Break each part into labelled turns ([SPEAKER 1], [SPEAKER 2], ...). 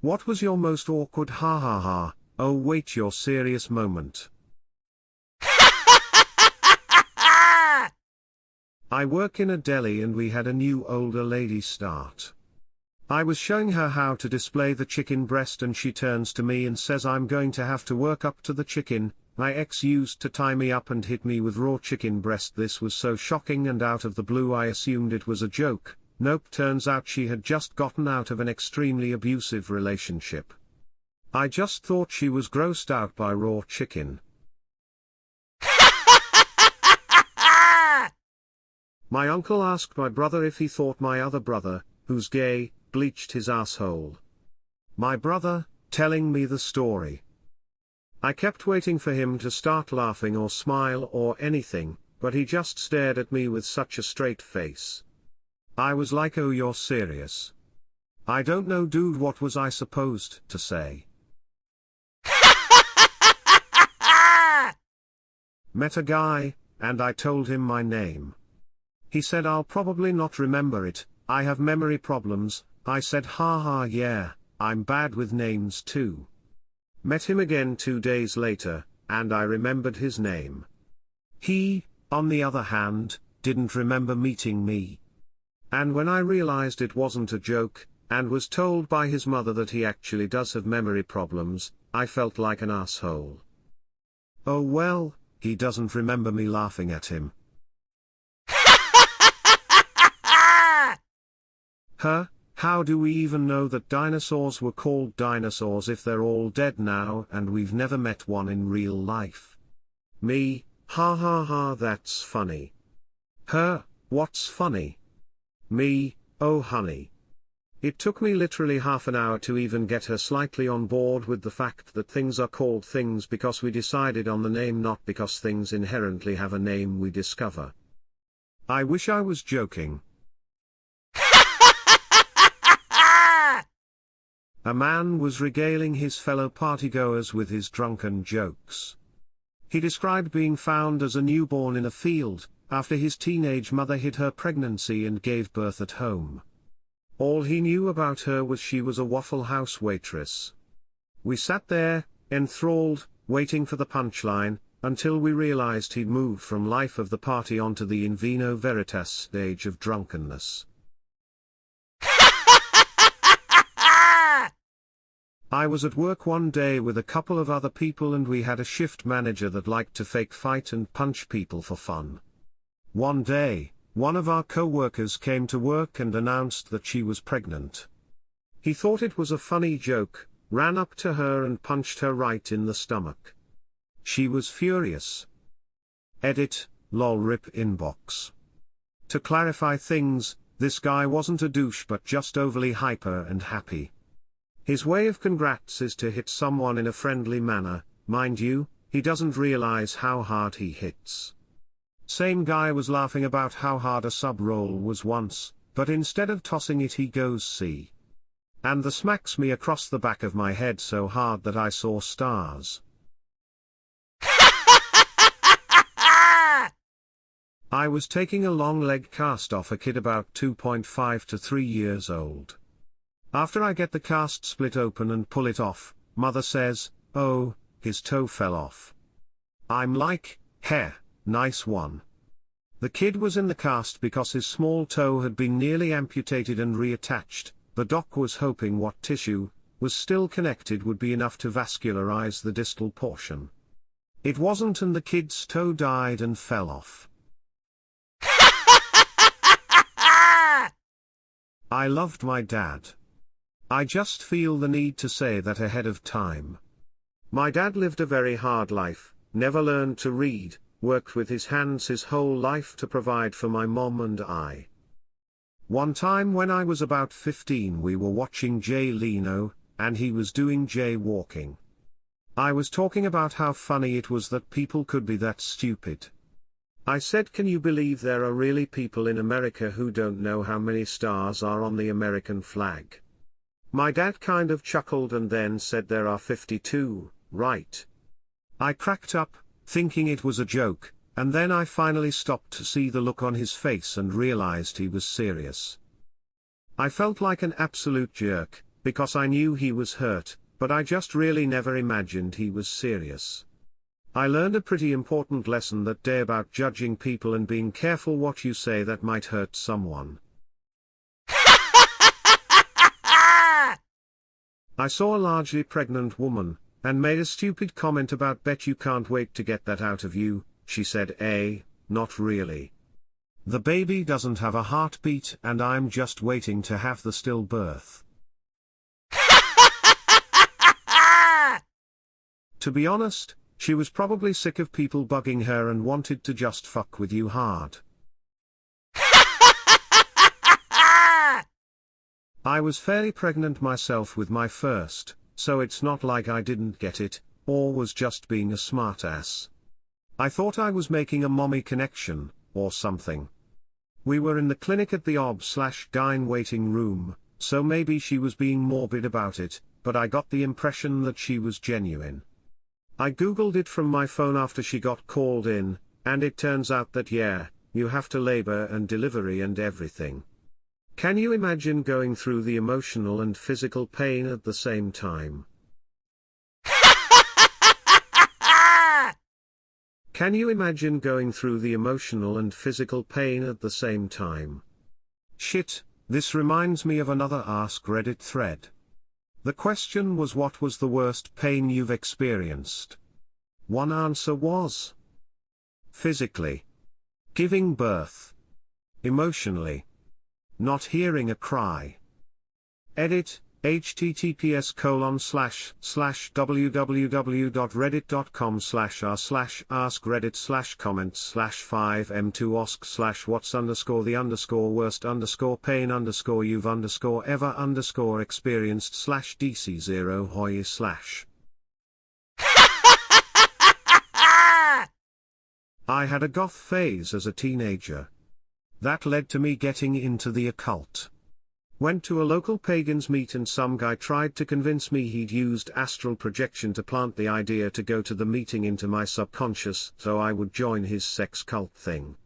[SPEAKER 1] What was your most awkward ha ha ha, oh wait you're serious moment? I work in a deli and we had a new older lady start. I was showing her how to display the chicken breast and she turns to me and says I'm going to have to work up to the chicken. My ex used to tie me up and hit me with raw chicken breast. This was so shocking and out of the blue I assumed it was a joke. Nope, turns out she had just gotten out of an extremely abusive relationship. I just thought she was grossed out by raw chicken. My uncle asked my brother if he thought my other brother, who's gay, bleached his asshole. My brother, telling me the story. I kept waiting for him to start laughing or smile or anything, but he just stared at me with such a straight face. I was like, oh you're serious? I don't know dude, what was I supposed to say? Met a guy, and I told him my name. He said I'll probably not remember it, I have memory problems. I said haha yeah, I'm bad with names too. Met him again 2 days later, and I remembered his name. He, on the other hand, didn't remember meeting me. And when I realized it wasn't a joke, and was told by his mother that he actually does have memory problems, I felt like an asshole. Oh well, he doesn't remember me laughing at him. Huh? How do we even know that dinosaurs were called dinosaurs if they're all dead now and we've never met one in real life? Me, ha ha ha, that's funny. Her, what's funny? Me, oh honey. It took me literally half an hour to even get her slightly on board with the fact that things are called things because we decided on the name, not because things inherently have a name we discover. I wish I was joking. A man was regaling his fellow partygoers with his drunken jokes. He described being found as a newborn in a field, after his teenage mother hid her pregnancy and gave birth at home. All he knew about her was she was a Waffle House waitress. We sat there, enthralled, waiting for the punchline, until we realized he'd moved from life of the party onto the in vino veritas stage of drunkenness. I was at work one day with a couple of other people and we had a shift manager that liked to fake fight and punch people for fun. One day, one of our co-workers came to work and announced that she was pregnant. He thought it was a funny joke, ran up to her and punched her right in the stomach. She was furious. Edit, lol rip inbox. To clarify things, this guy wasn't a douche but just overly hyper and happy. His way of congrats is to hit someone in a friendly manner, mind you, he doesn't realize how hard he hits. Same guy was laughing about how hard a sub roll was once, but instead of tossing it he goes see. And the smacks me across the back of my head so hard that I saw stars. I was taking a long leg cast off a kid about 2.5 to 3 years old. After I get the cast split open and pull it off, mother says, oh, his toe fell off. I'm like, heh, nice one. The kid was in the cast because his small toe had been nearly amputated and reattached. The doc was hoping what tissue was still connected would be enough to vascularize the distal portion. It wasn't and the kid's toe died and fell off. I loved my dad. I just feel the need to say that ahead of time. My dad lived a very hard life, never learned to read, worked with his hands his whole life to provide for my mom and I. One time when I was about 15 we were watching Jay Leno, and he was doing jaywalking. I was talking about how funny it was that people could be that stupid. I said, can you believe there are really people in America who don't know how many stars are on the American flag? My dad kind of chuckled and then said there are 52, right? I cracked up, thinking it was a joke, and then I finally stopped to see the look on his face and realized he was serious. I felt like an absolute jerk, because I knew he was hurt, but I just really never imagined he was serious. I learned a pretty important lesson that day about judging people and being careful what you say that might hurt someone. I saw a largely pregnant woman, and made a stupid comment about bet you can't wait to get that out of you. She said, not really. The baby doesn't have a heartbeat and I'm just waiting to have the stillbirth. To be honest, she was probably sick of people bugging her and wanted to just fuck with you hard. I was fairly pregnant myself with my first, so it's not like I didn't get it, or was just being a smartass. I thought I was making a mommy connection, or something. We were in the clinic at the ob/gyne waiting room, so maybe she was being morbid about it, but I got the impression that she was genuine. I googled it from my phone after she got called in, and it turns out that you have to labor and delivery and everything. Can you imagine going through the emotional and physical pain at the same time? Can you imagine going through the emotional and physical pain at the same time? Shit, this reminds me of another Ask Reddit thread. The question was, what was the worst pain you've experienced? One answer was physically. Giving birth. Emotionally. Not hearing a cry. Edit, https://www.reddit.com/askreddit/comments/5m2osk/what's_the_worst_pain_you've_ever_experienced/dc0hoy/. I had a goth phase as a teenager. That led to me getting into the occult. Went to a local pagans meet and some guy tried to convince me he'd used astral projection to plant the idea to go to the meeting into my subconscious so I would join his sex cult thing.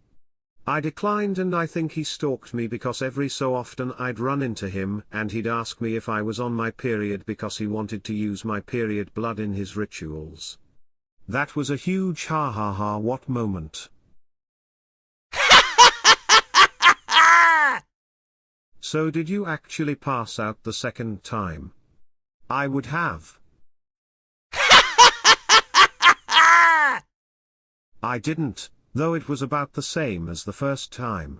[SPEAKER 1] I declined, and I think he stalked me because every so often I'd run into him and he'd ask me if I was on my period because he wanted to use my period blood in his rituals. That was a huge ha ha ha what moment. So did you actually pass out the second time? I would have. I didn't, though it was about the same as the first time.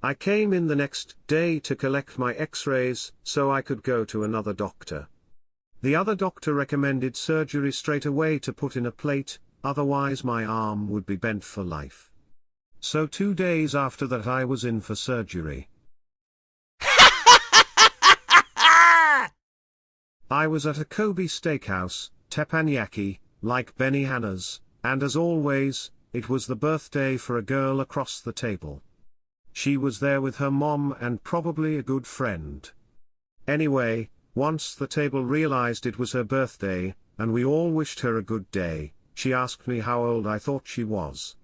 [SPEAKER 1] I came in the next day to collect my x-rays, so I could go to another doctor. The other doctor recommended surgery straight away to put in a plate, otherwise my arm would be bent for life. So 2 days after that I was in for surgery. I was at a Kobe steakhouse, teppanyaki, like Benihana's, and as always, it was the birthday for a girl across the table. She was there with her mom and probably a good friend. Anyway, once the table realized it was her birthday, and we all wished her a good day, she asked me how old I thought she was.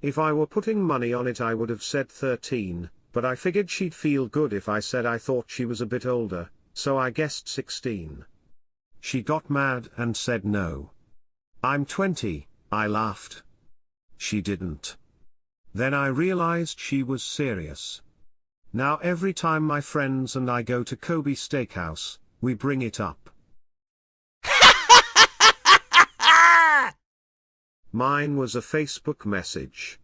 [SPEAKER 1] If I were putting money on it I would have said 13, but I figured she'd feel good if I said I thought she was a bit older, so I guessed 16. She got mad and said no. I'm 20, I laughed. She didn't. Then I realized she was serious. Now every time my friends and I go to Kobe Steakhouse, we bring it up. Mine was a Facebook message.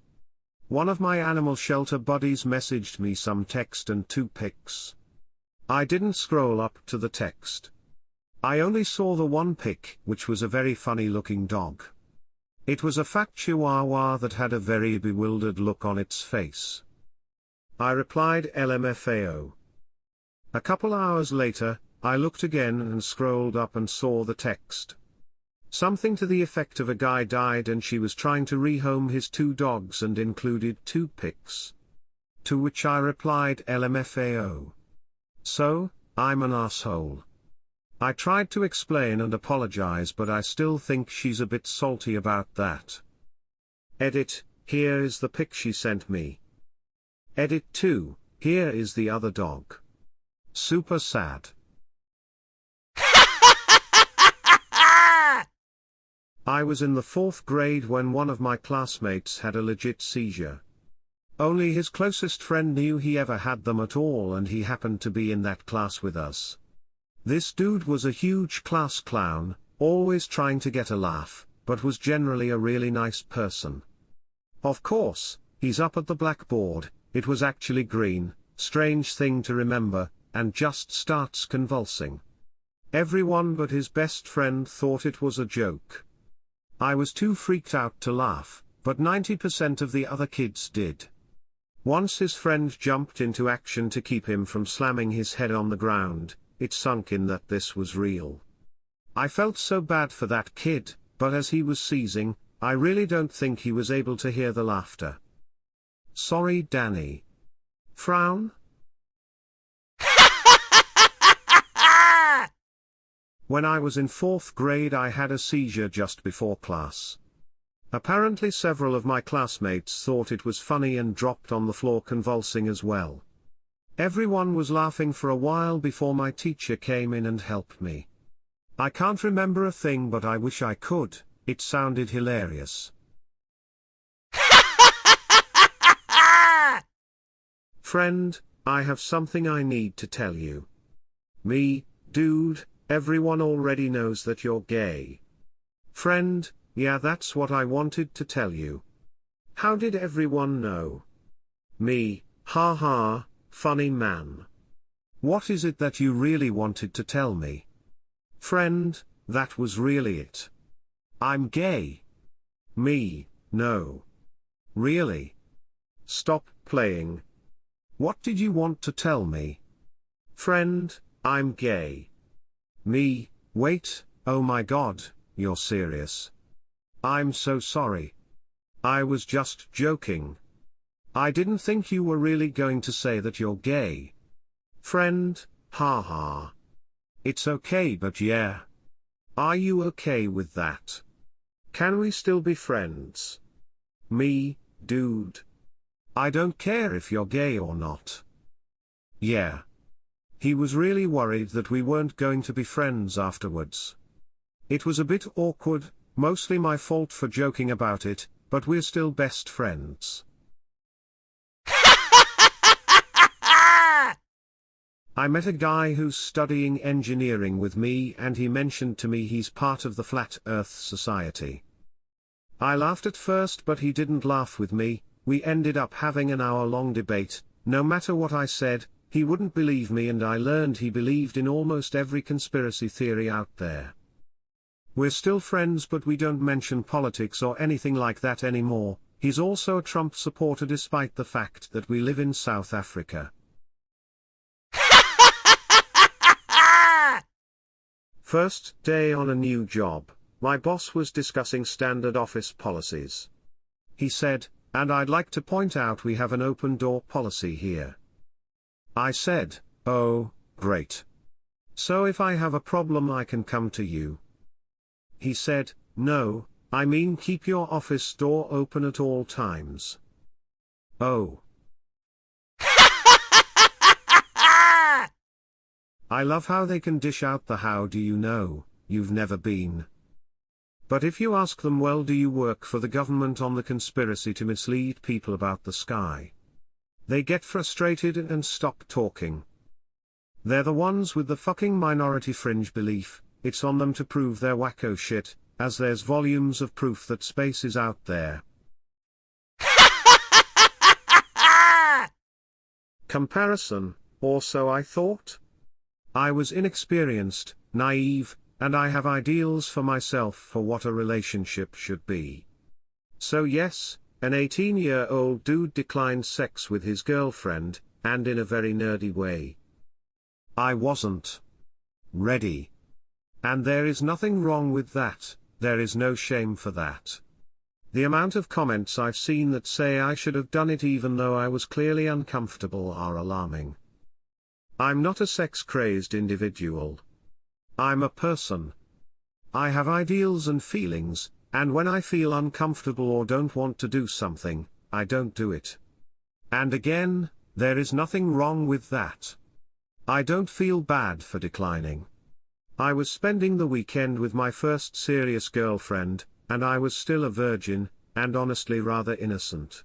[SPEAKER 1] One of my animal shelter buddies messaged me some text and 2 pics. I didn't scroll up to the text. I only saw the one pic, which was a very funny looking dog. It was a fat chihuahua that had a very bewildered look on its face. I replied LMFAO. A couple hours later, I looked again and scrolled up and saw the text. Something to the effect of a guy died and she was trying to rehome his 2 dogs and included 2 pics. To which I replied LMFAO. So, I'm an asshole. I tried to explain and apologize, but I still think she's a bit salty about that. Edit, here is the pic she sent me. Edit 2, here is the other dog. Super sad. I was in the 4th grade when one of my classmates had a legit seizure. Only his closest friend knew he ever had them at all, and he happened to be in that class with us. This dude was a huge class clown, always trying to get a laugh, but was generally a really nice person. Of course, he's up at the blackboard, it was actually green, strange thing to remember, and just starts convulsing. Everyone but his best friend thought it was a joke. I was too freaked out to laugh, but 90% of the other kids did. Once his friend jumped into action to keep him from slamming his head on the ground, it sunk in that this was real. I felt so bad for that kid, but as he was seizing, I really don't think he was able to hear the laughter. Sorry, Danny. Frown? When I was in 4th grade I had a seizure just before class. Apparently several of my classmates thought it was funny and dropped on the floor convulsing as well. Everyone was laughing for a while before my teacher came in and helped me. I can't remember a thing, but I wish I could. It sounded hilarious. Friend, I have something I need to tell you. Me, dude, everyone already knows that you're gay. Friend, yeah, that's what I wanted to tell you. How did everyone know? Me, haha, funny man. What is it that you really wanted to tell me? Friend, that was really it. I'm gay. Me, no. Really? Stop playing. What did you want to tell me? Friend, I'm gay. Me, wait, oh my god, you're serious. I'm so sorry. I was just joking. I didn't think you were really going to say that you're gay. Friend, haha. It's okay, but yeah. Are you okay with that? Can we still be friends? Me, dude. I don't care if you're gay or not. Yeah. He was really worried that we weren't going to be friends afterwards. It was a bit awkward, mostly my fault for joking about it, but we're still best friends. I met a guy who's studying engineering with me, and he mentioned to me he's part of the Flat Earth Society. I laughed at first, but he didn't laugh with me. We ended up having an hour-long debate. No matter what I said, he wouldn't believe me, and I learned he believed in almost every conspiracy theory out there. We're still friends, but we don't mention politics or anything like that anymore. He's also a Trump supporter despite the fact that we live in South Africa. First day on a new job, my boss was discussing standard office policies. He said, and I'd like to point out we have an open door policy here. I said, oh, great. So if I have a problem I can come to you. He said, no, I mean keep your office door open at all times. Oh. I love how they can dish out the how do you know, you've never been. But if you ask them, well, do you work for the government on the conspiracy to mislead people about the sky? They get frustrated and stop talking. They're the ones with the fucking minority fringe belief. It's on them to prove their wacko shit, as there's volumes of proof that space is out there. Comparison, or so I thought. I was inexperienced, naive, and I have ideals for myself for what a relationship should be. So yes, an 18-year-old dude declined sex with his girlfriend, and in a very nerdy way. I wasn't ready. And there is nothing wrong with that, there is no shame for that. The amount of comments I've seen that say I should have done it even though I was clearly uncomfortable are alarming. I'm not a sex-crazed individual. I'm a person. I have ideals and feelings, and when I feel uncomfortable or don't want to do something, I don't do it. And again, there is nothing wrong with that. I don't feel bad for declining. I was spending the weekend with my first serious girlfriend, and I was still a virgin, and honestly rather innocent.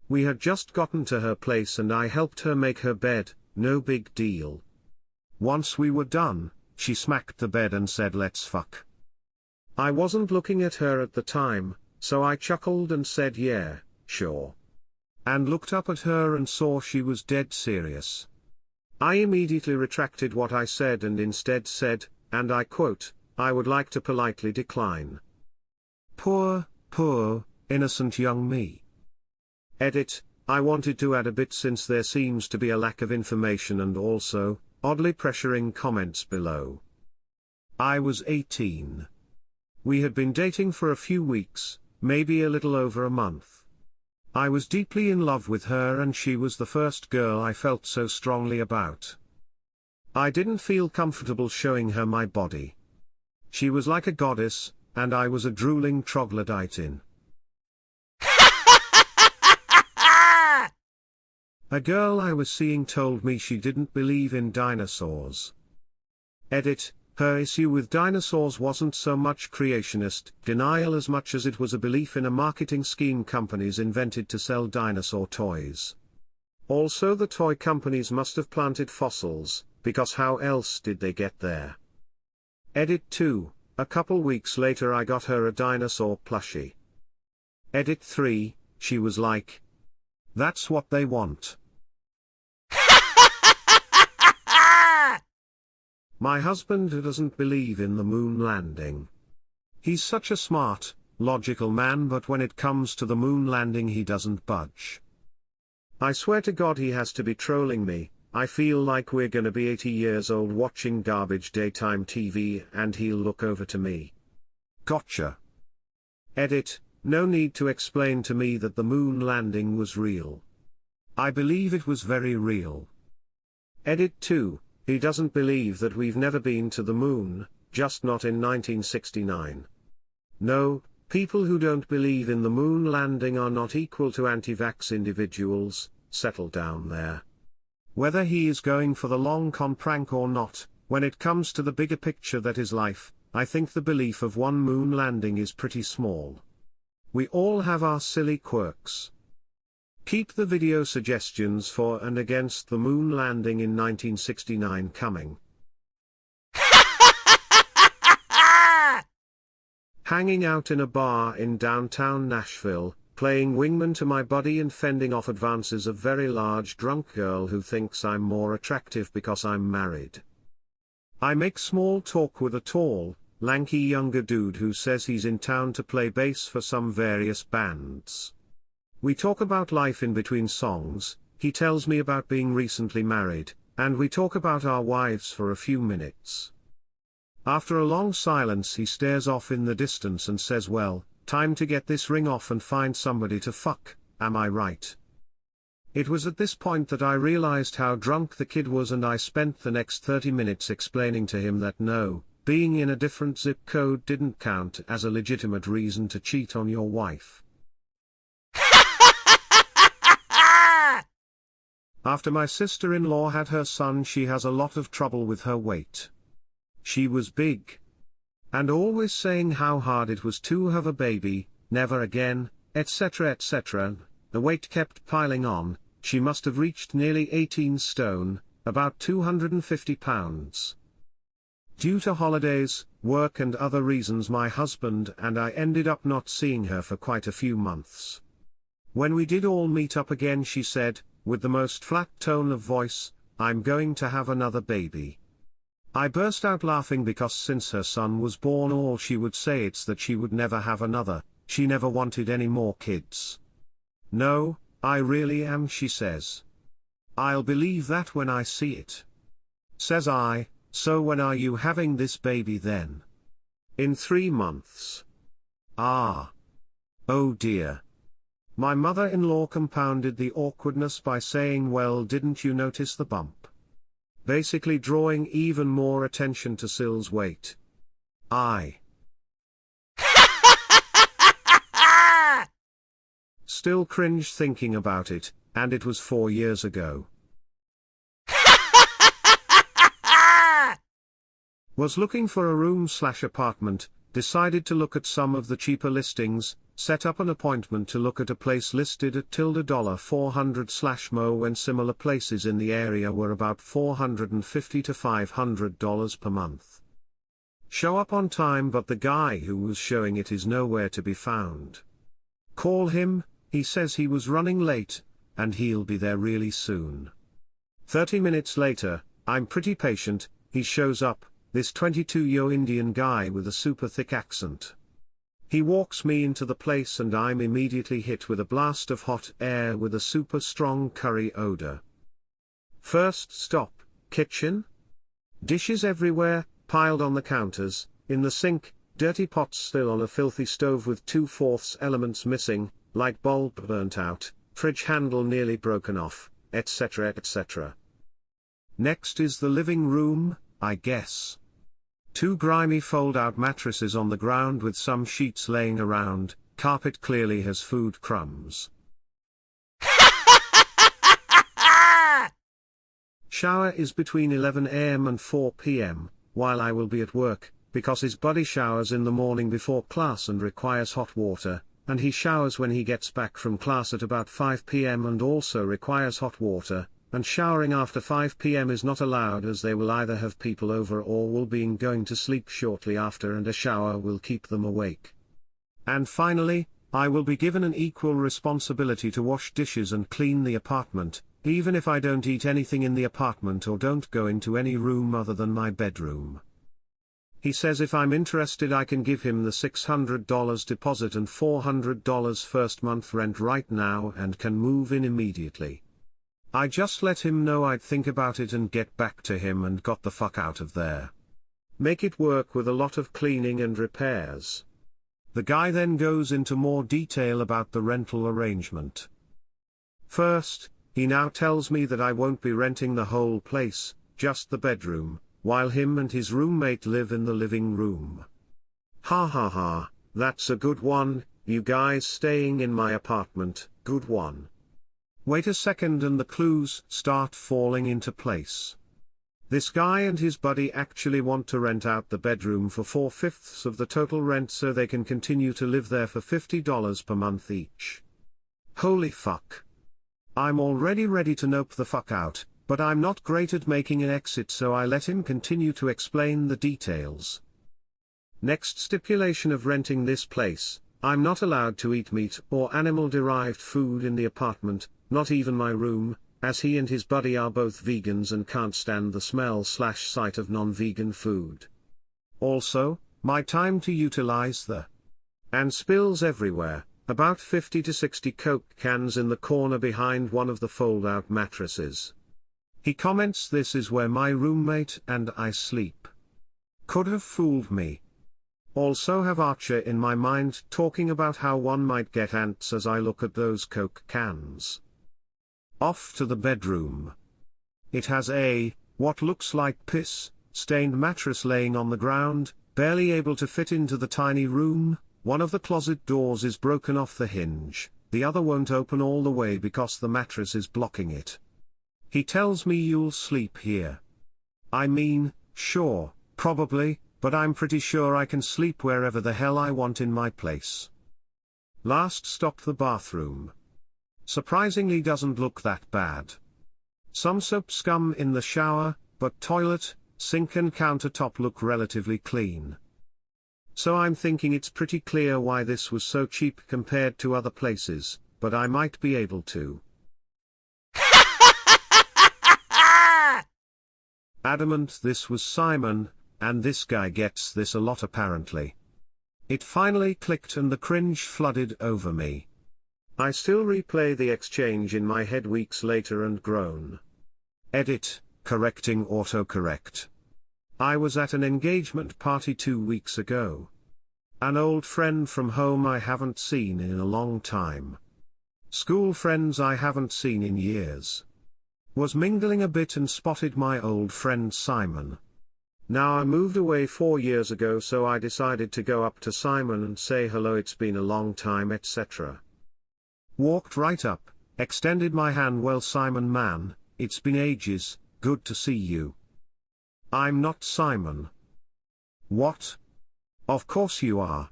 [SPEAKER 1] We had just gotten to her place and I helped her make her bed, no big deal. Once we were done, she smacked the bed and said let's fuck. I wasn't looking at her at the time, so I chuckled and said yeah, sure. And looked up at her and saw she was dead serious. I immediately retracted what I said and instead said, and I quote, I would like to politely decline. Poor, innocent young me. Edit, I wanted to add a bit since there seems to be a lack of information and also, oddly pressuring comments below. I was 18. We had been dating for a few weeks, maybe a little over a month. I was deeply in love with her and she was the first girl I felt so strongly about. I didn't feel comfortable showing her my body. She was like a goddess, and I was a drooling troglodyte in. A girl I was seeing told me she didn't believe in dinosaurs. Edit, her issue with dinosaurs wasn't so much creationist denial as much as it was a belief in a marketing scheme companies invented to sell dinosaur toys. Also the toy companies must have planted fossils, because how else did they get there? Edit 2, a couple weeks later I got her a dinosaur plushie. Edit 3, she was like, that's what they want. My husband doesn't believe in the moon landing. He's such a smart, logical man, but when it comes to the moon landing he doesn't budge. I swear to God he has to be trolling me. I feel like we're gonna be 80 years old watching garbage daytime TV and he'll look over to me. Gotcha. Edit, no need to explain to me that the moon landing was real. I believe it was very real. Edit 2, he doesn't believe that we've never been to the moon, just not in 1969. No, people who don't believe in the moon landing are not equal to anti-vax individuals, settle down there. Whether he is going for the long con prank or not, when it comes to the bigger picture that is life, I think the belief of one moon landing is pretty small. We all have our silly quirks. Keep the video suggestions for and against the moon landing in 1969 coming. Hanging out in a bar in downtown Nashville, playing wingman to my buddy and fending off advances of very large drunk girl who thinks I'm more attractive because I'm married. I make small talk with a tall, lanky younger dude who says he's in town to play bass for some various bands. We talk about life in between songs, he tells me about being recently married, and we talk about our wives for a few minutes. After a long silence he stares off in the distance and says, well, time to get this ring off and find somebody to fuck, am I right? It was at this point that I realized how drunk the kid was and I spent the next 30 minutes explaining to him that no, being in a different zip code didn't count as a legitimate reason to cheat on your wife. After my sister-in-law had her son, she has a lot of trouble with her weight. She was big. And always saying how hard it was to have a baby, never again, etc. etc. The weight kept piling on, she must have reached nearly 18 stone, about 250 pounds. Due to holidays, work and other reasons my husband and I ended up not seeing her for quite a few months. When we did all meet up again she said, with the most flat tone of voice, I'm going to have another baby. I burst out laughing because since her son was born all she would say it's that she would never have another, she never wanted any more kids. No, I really am, she says. I'll believe that when I see it. Says I, so when are you having this baby then? In 3 months. Ah. Oh dear. My mother-in-law compounded the awkwardness by saying, well, didn't you notice the bump? Basically drawing even more attention to Syl's weight. I still cringe thinking about it, and it was 4 years ago. Was looking for a room/apartment, decided to look at some of the cheaper listings, set up an appointment to look at a place listed at $400/mo when similar places in the area were about $450 to $500 per month. Show up on time, but the guy who was showing it is nowhere to be found. Call him, he says he was running late, and he'll be there really soon. 30 minutes later, I'm pretty patient, he shows up, this 22-year Indian guy with a super thick accent. He walks me into the place and I'm immediately hit with a blast of hot air with a super strong curry odor. First stop, kitchen? Dishes everywhere, piled on the counters, in the sink, dirty pots still on a filthy stove with 2/4 elements missing, light bulb burnt out, fridge handle nearly broken off, etc. etc. Next is the living room, I guess. 2 grimy fold-out mattresses on the ground with some sheets laying around, carpet clearly has food crumbs. Shower is between 11 AM and 4 PM, while I will be at work, because his buddy showers in the morning before class and requires hot water, and he showers when he gets back from class at about 5 PM and also requires hot water, and showering after 5 PM is not allowed as they will either have people over or will be going to sleep shortly after and a shower will keep them awake. And finally, I will be given an equal responsibility to wash dishes and clean the apartment, even if I don't eat anything in the apartment or don't go into any room other than my bedroom. He says if I'm interested I can give him the $600 deposit and $400 first month rent right now and can move in immediately. I just let him know I'd think about it and get back to him and got the fuck out of there. Make it work with a lot of cleaning and repairs. The guy then goes into more detail about the rental arrangement. First, he now tells me that I won't be renting the whole place, just the bedroom, while him and his roommate live in the living room. Ha ha ha, that's a good one, you guys staying in my apartment, good one. Wait a second and the clues start falling into place. This guy and his buddy actually want to rent out the bedroom for 4/5 of the total rent so they can continue to live there for $50 per month each. Holy fuck. I'm already ready to nope the fuck out, but I'm not great at making an exit so I let him continue to explain the details. Next stipulation of renting this place, I'm not allowed to eat meat or animal-derived food in the apartment, not even my room, as he and his buddy are both vegans and can't stand the smell/sight of non-vegan food. Also, my time to utilize the and spills everywhere, about 50 to 60 Coke cans in the corner behind one of the fold-out mattresses. He comments this is where my roommate and I sleep. Could have fooled me. Also have Archer in my mind talking about how one might get ants as I look at those Coke cans. Off to the bedroom. It has what looks like piss, stained mattress laying on the ground, barely able to fit into the tiny room. One of the closet doors is broken off the hinge, the other won't open all the way because the mattress is blocking it. He tells me you'll sleep here. I mean, sure, probably, but I'm pretty sure I can sleep wherever the hell I want in my place. Last stop the bathroom. Surprisingly doesn't look that bad. Some soap scum in the shower, but toilet, sink and countertop look relatively clean. So I'm thinking it's pretty clear why this was so cheap compared to other places, but I might be able to. Adamant this was Simon, and this guy gets this a lot apparently. It finally clicked and the cringe flooded over me. I still replay the exchange in my head weeks later and groan. Edit, correcting autocorrect. I was at an engagement party 2 weeks ago. An old friend from home I haven't seen in a long time. School friends I haven't seen in years. Was mingling a bit and spotted my old friend Simon. Now I moved away 4 years ago so I decided to go up to Simon and say hello, it's been a long time, etc. Walked right up, extended my hand, well Simon man, it's been ages, good to see you. I'm not Simon. What? Of course you are.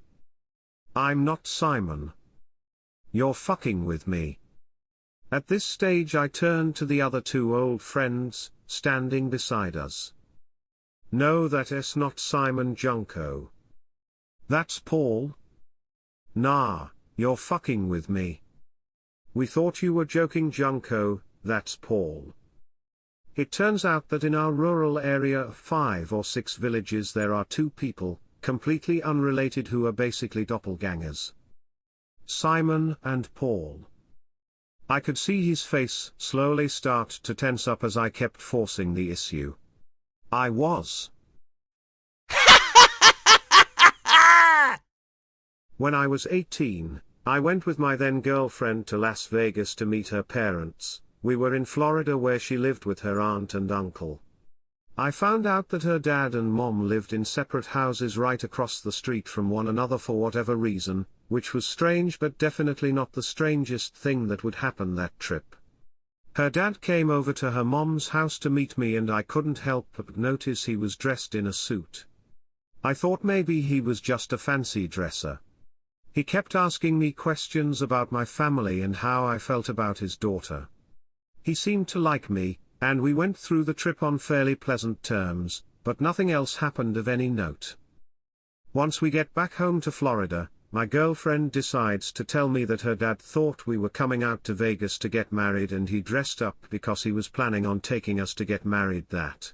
[SPEAKER 1] I'm not Simon. You're fucking with me. At this stage I turned to the other two old friends, standing beside us. No, that's not Simon Junko. That's Paul. Nah, you're fucking with me. We thought you were joking, Junko. That's Paul. It turns out that in our rural area of 5 or 6 villages there are 2 people, completely unrelated, who are basically doppelgangers. Simon and Paul. I could see his face slowly start to tense up as I kept forcing the issue. I was. When I was 18, I went with my then girlfriend to Las Vegas to meet her parents. We were in Florida where she lived with her aunt and uncle. I found out that her dad and mom lived in separate houses right across the street from one another for whatever reason, which was strange but definitely not the strangest thing that would happen that trip. Her dad came over to her mom's house to meet me and I couldn't help but notice he was dressed in a suit. I thought maybe he was just a fancy dresser. He kept asking me questions about my family and how I felt about his daughter. He seemed to like me, and we went through the trip on fairly pleasant terms, but nothing else happened of any note. Once we get back home to Florida, my girlfriend decides to tell me that her dad thought we were coming out to Vegas to get married and he dressed up because he was planning on taking us to get married that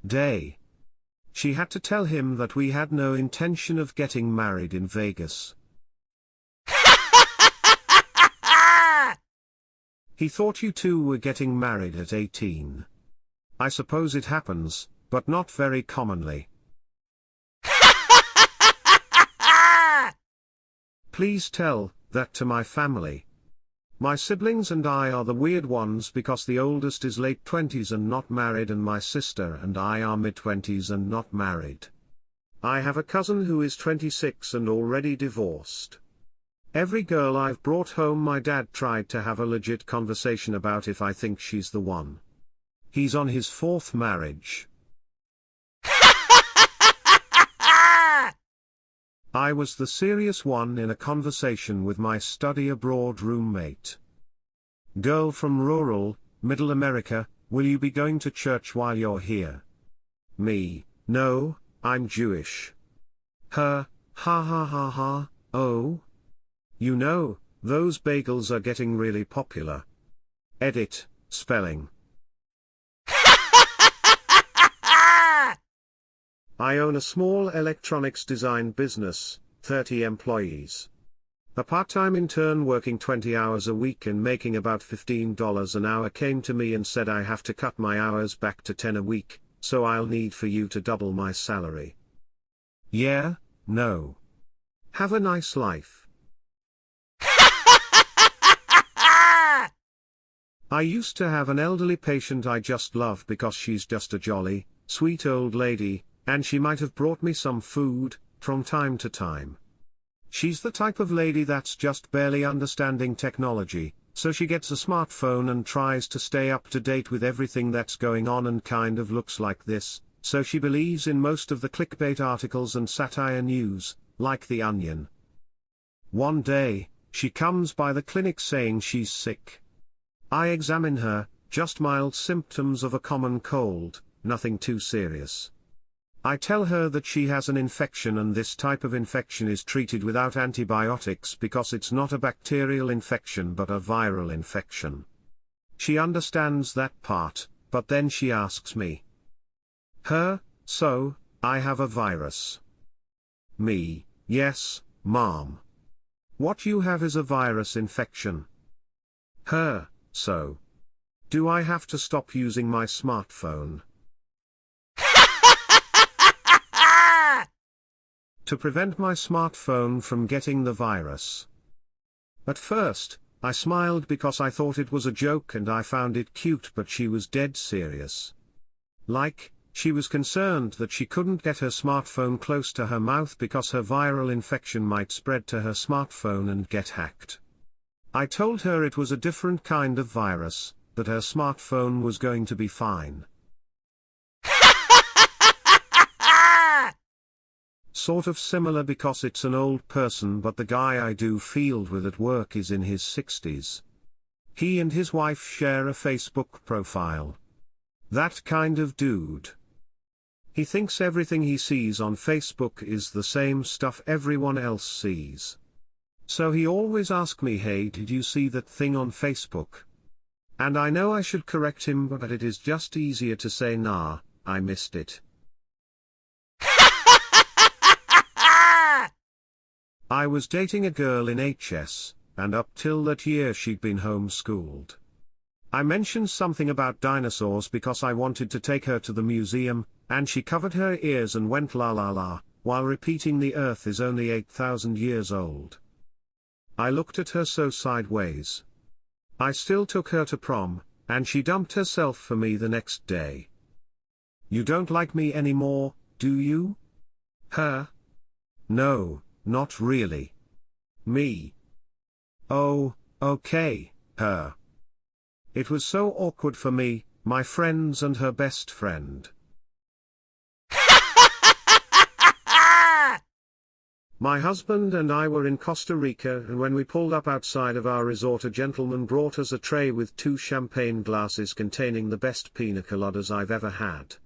[SPEAKER 1] day. She had to tell him that we had no intention of getting married in Vegas. He thought you two were getting married at 18. I suppose it happens, but not very commonly. Please tell that to my family. My siblings and I are the weird ones because the oldest is late 20s and not married and my sister and I are mid-20s and not married. I have a cousin who is 26 and already divorced. Every girl I've brought home my dad tried to have a legit conversation about if I think she's the one. He's on his 4th marriage. I was the serious one in a conversation with my study abroad roommate. Girl from rural, middle America, will you be going to church while you're here? Me, no, I'm Jewish. Her, ha ha ha ha, oh. You know, those bagels are getting really popular. Edit, spelling. I own a small electronics design business, 30 employees. A part-time intern working 20 hours a week and making about $15 an hour came to me and said I have to cut my hours back to 10 a week, so I'll need for you to double my salary. Yeah, no. Have a nice life. I used to have an elderly patient I just love because she's just a jolly, sweet old lady, and she might have brought me some food, from time to time. She's the type of lady that's just barely understanding technology, so she gets a smartphone and tries to stay up to date with everything that's going on and kind of looks like this, so she believes in most of the clickbait articles and satire news, like The Onion. One day, she comes by the clinic saying she's sick. I examine her, just mild symptoms of a common cold, nothing too serious. I tell her that she has an infection and this type of infection is treated without antibiotics because it's not a bacterial infection but a viral infection. She understands that part, but then she asks me. Her, so, I have a virus. Me, yes, mom. What you have is a virus infection. Her, so. Do I have to stop using my smartphone? To prevent my smartphone from getting the virus. At first, I smiled because I thought it was a joke and I found it cute, but she was dead serious. Like, she was concerned that she couldn't get her smartphone close to her mouth because her viral infection might spread to her smartphone and get hacked. I told her it was a different kind of virus, that her smartphone was going to be fine. Sort of similar because it's an old person, but the guy I do field with at work is in his 60s. He and his wife share a Facebook profile. That kind of dude. He thinks everything he sees on Facebook is the same stuff everyone else sees. So he always asks me, hey, did you see that thing on Facebook? And I know I should correct him, but it is just easier to say, nah, I missed it. I was dating a girl in HS, and up till that year she'd been homeschooled. I mentioned something about dinosaurs because I wanted to take her to the museum, and she covered her ears and went la la la, while repeating the Earth is only 8,000 years old. I looked at her so sideways. I still took her to prom, and she dumped herself for me the next day. You don't like me anymore, do you? Her? No, not really. Me? Oh, okay, her. It was so awkward for me, my friends and her best friend. My husband and I were in Costa Rica, and when we pulled up outside of our resort, a gentleman brought us a tray with 2 champagne glasses containing the best pina coladas I've ever had.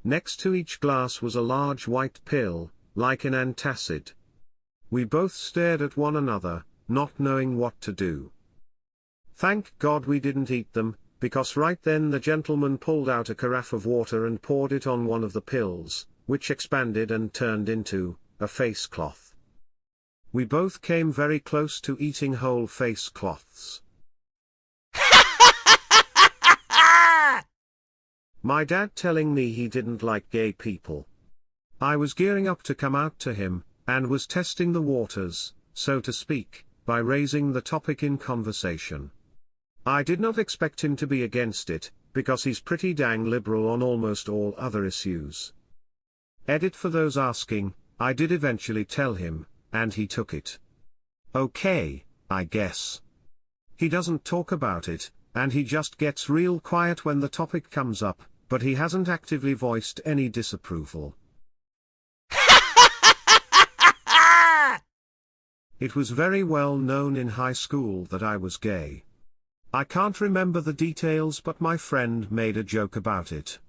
[SPEAKER 1] Next to each glass was a large white pill, like an antacid. We both stared at one another, not knowing what to do. Thank God we didn't eat them, because right then the gentleman pulled out a carafe of water and poured it on one of the pills, which expanded and turned into a face cloth. We both came very close to eating whole face cloths. My dad telling me he didn't like gay people. I was gearing up to come out to him, and was testing the waters, so to speak, by raising the topic in conversation. I did not expect him to be against it, because he's pretty dang liberal on almost all other issues. Edit for those asking, I did eventually tell him, and he took it. Okay, I guess. He doesn't talk about it, and he just gets real quiet when the topic comes up, but he hasn't actively voiced any disapproval. It was very well known in high school that I was gay. I can't remember the details, but my friend made a joke about it.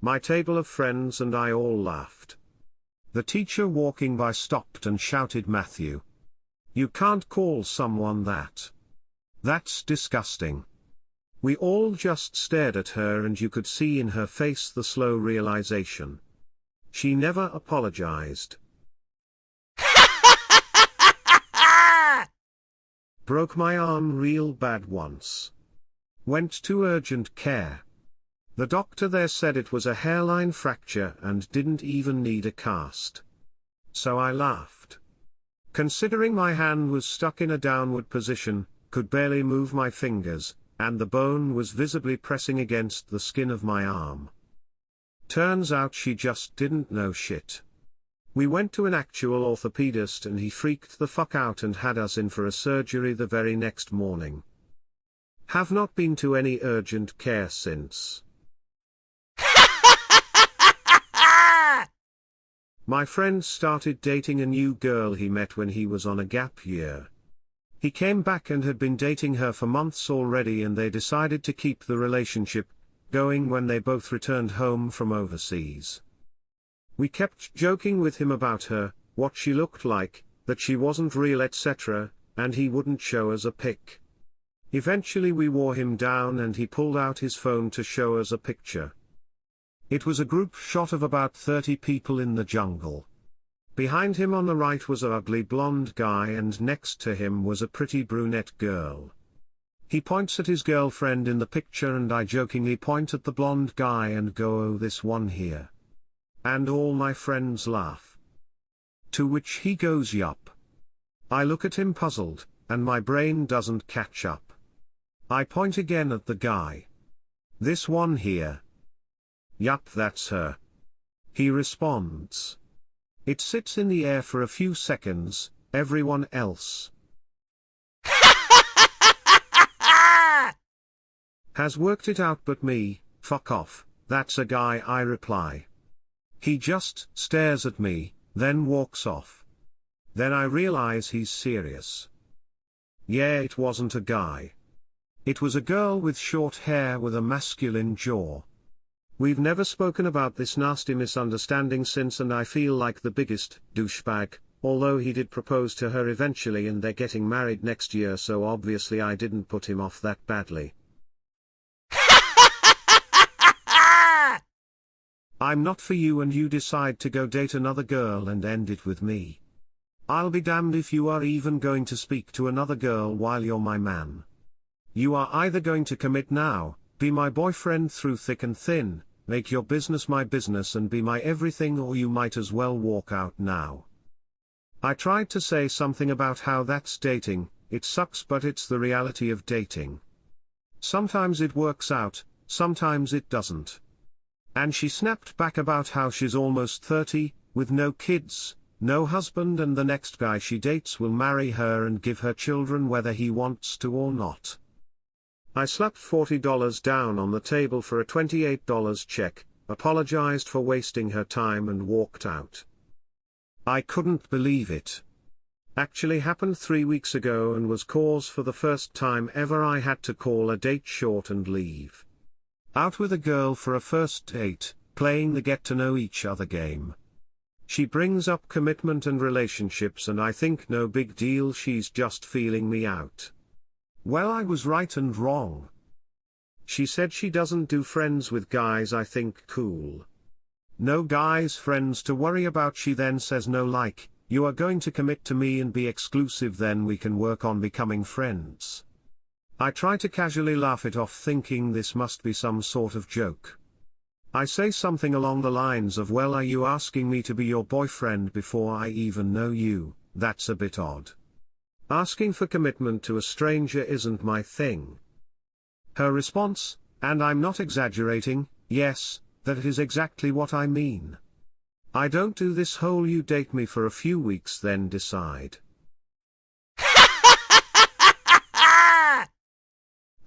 [SPEAKER 1] My table of friends and I all laughed. The teacher walking by stopped and shouted, "Matthew, you can't call someone that. That's disgusting." We all just stared at her, and you could see in her face the slow realization. She never apologized. Broke my arm real bad once. Went to urgent care. The doctor there said it was a hairline fracture and didn't even need a cast. So I laughed. Considering my hand was stuck in a downward position, could barely move my fingers, and the bone was visibly pressing against the skin of my arm. Turns out she just didn't know shit. We went to an actual orthopedist and he freaked the fuck out and had us in for a surgery the very next morning. Have not been to any urgent care since. My friend started dating a new girl he met when he was on a gap year. He came back and had been dating her for months already, and they decided to keep the relationship going when they both returned home from overseas. We kept joking with him about her, what she looked like, that she wasn't real, etc., and he wouldn't show us a pic. Eventually we wore him down and he pulled out his phone to show us a picture. It was a group shot of about 30 people in the jungle. Behind him on the right was an ugly blonde guy, and next to him was a pretty brunette girl. He points at his girlfriend in the picture, and I jokingly point at the blonde guy and go, "Oh, this one here." And all my friends laugh. To which he goes, "Yup." I look at him puzzled, and my brain doesn't catch up. I point again at the guy. "This one here." "Yup, that's her." He responds. It sits in the air for a few seconds, everyone else has worked it out but me. "Fuck off, that's a guy," I reply. He just stares at me, then walks off. Then I realize he's serious. Yeah, it wasn't a guy. It was a girl with short hair with a masculine jaw. We've never spoken about this nasty misunderstanding since, and I feel like the biggest douchebag, although he did propose to her eventually and they're getting married next year, so obviously I didn't put him off that badly. I'm not for you and you decide to go date another girl and end it with me. I'll be damned if you are even going to speak to another girl while you're my man. You are either going to commit now, be my boyfriend through thick and thin, make your business my business and be my everything, or you might as well walk out now. I tried to say something about how that's dating. It sucks, but it's the reality of dating. Sometimes it works out, sometimes it doesn't. And she snapped back about how she's almost 30, with no kids, no husband, and the next guy she dates will marry her and give her children whether he wants to or not. I slapped $40 down on the table for a $28 check, apologized for wasting her time and walked out. I couldn't believe it. Actually happened 3 weeks ago and was cause for the first time ever I had to call a date short and leave. Out with a girl for a first date, playing the get to know each other game. She brings up commitment and relationships and I think no big deal, she's just feeling me out. Well, I was right and wrong. She said she doesn't do friends with guys. I think cool. No guys friends to worry about. She then says no, like, you are going to commit to me and be exclusive, then we can work on becoming friends. I try to casually laugh it off, thinking this must be some sort of joke. I say something along the lines of, well, are you asking me to be your boyfriend before I even know you? That's a bit odd. Asking for commitment to a stranger isn't my thing. Her response, and I'm not exaggerating, yes, that is exactly what I mean. I don't do this whole you date me for a few weeks then decide.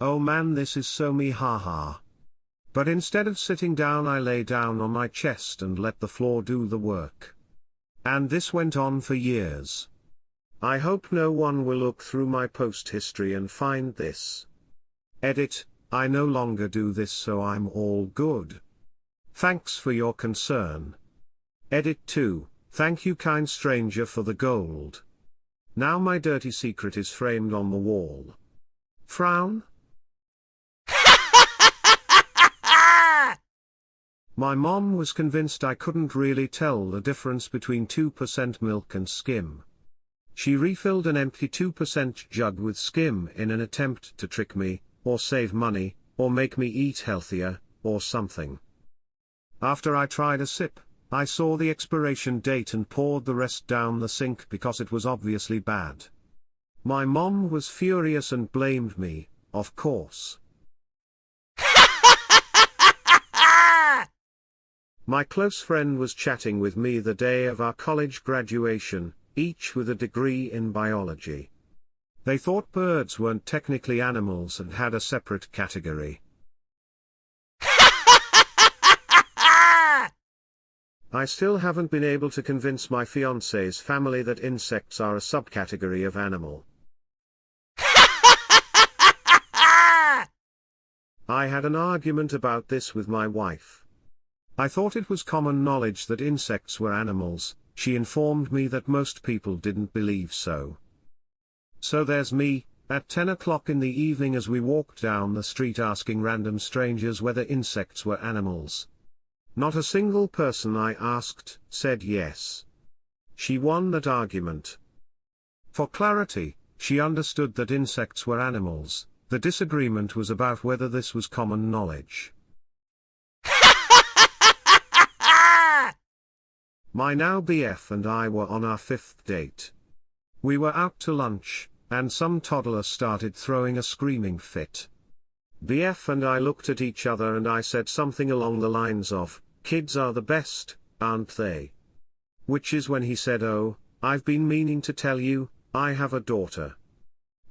[SPEAKER 1] Oh man, this is so me, haha. But instead of sitting down I lay down on my chest and let the floor do the work. And this went on for years. I hope no one will look through my post history and find this. Edit, I no longer do this, so I'm all good. Thanks for your concern. Edit 2, thank you kind stranger for the gold. Now my dirty secret is framed on the wall. Frown? My mom was convinced I couldn't really tell the difference between 2% milk and skim. She refilled an empty 2% jug with skim in an attempt to trick me, or save money, or make me eat healthier, or something. After I tried a sip, I saw the expiration date and poured the rest down the sink because it was obviously bad. My mom was furious and blamed me, of course. My close friend was chatting with me the day of our college graduation, each with a degree in biology. They thought birds weren't technically animals and had a separate category. I still haven't been able to convince my fiance's family that insects are a subcategory of animal. I had an argument about this with my wife. I thought it was common knowledge that insects were animals. She informed me that most people didn't believe so. So there's me, at 10 o'clock in the evening as we walked down the street asking random strangers whether insects were animals. Not a single person I asked said yes. She won that argument. For clarity, she understood that insects were animals. The disagreement was about whether this was common knowledge. My now BF and I were on our 5th date. We were out to lunch, and some toddler started throwing a screaming fit. BF and I looked at each other and I said something along the lines of, "Kids are the best, aren't they?" Which is when he said, "Oh, I've been meaning to tell you, I have a daughter."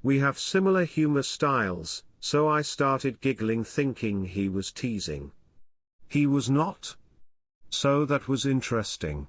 [SPEAKER 1] We have similar humor styles, so I started giggling thinking he was teasing. He was not. So that was interesting.